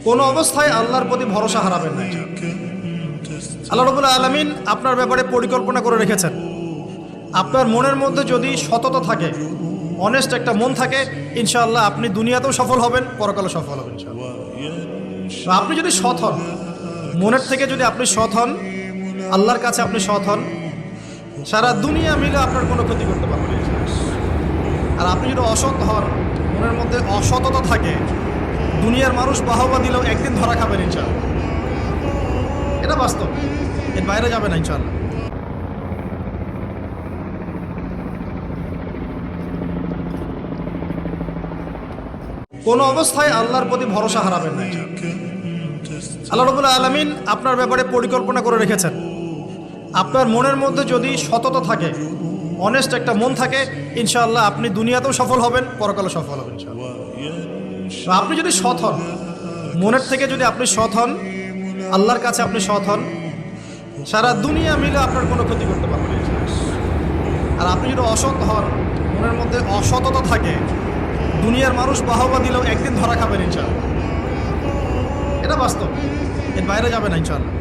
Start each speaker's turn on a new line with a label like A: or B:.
A: কোনো অবস্থায় আল্লাহর প্রতি ভরসা হারাবেন না। আল্লাহ রাব্বুল আলামিন আপনার ব্যাপারে পরিকল্পনা করে রেখেছেন। আপনার মনের মধ্যে যদি সততা থাকে, অনেস্ট একটা মন থাকে, ইনশাআল্লাহ আপনি দুনিয়াতেও সফল হবেন, পরকালে সফল হবেন ইনশাআল্লাহ। তো আপনি যদি সৎ হন, মনের থেকে যদি আপনি সৎ হন, আল্লাহর কাছে আপনি সৎ হন, সারা দুনিয়া মিলে আপনার কোনো ক্ষতি করতে পারবে না। আর আপনি যদি অসৎ হন, মনের মধ্যে অসততা থাকে, দুনিয়ার মানুষ বাহবা দিলেও একদিন ধরা খাবেন ইনশাআল্লাহ। এটা বাস্তব, এর বাইরে যাবে না ইনশাআল্লাহ। কোনো অবস্থায় আল্লাহর প্রতি ভরসা হারাবেন না। আল্লাহ রাব্বুল আলামিন আপনার ব্যাপারে পরিকল্পনা করে রেখেছেন। আপনার মনের মধ্যে যদি সততা থাকে, অনেস্ট একটা মন থাকে, ইনশাআল্লাহ আপনি দুনিয়াতেও সফল হবেন, পরকালে সফল হবেন ইনশাআল্লাহ। তো আপনি যদি সৎ হন, মনের থেকে যদি আপনি সৎ হন, আল্লাহর কাছে আপনি সৎ হন, সারা দুনিয়া মিলে আপনার কোনো ক্ষতি করতে পারবে না। আর আপনি যদি অসৎ হন, মনের মধ্যে অসততা থাকে, দুনিয়ার মানুষ বাহবা দিলেও একদিন ধরা খাবেন ইনশাআল্লাহ। এটা বাস্তব, এর বাইরে যাবে না ইনশাআল্লাহ।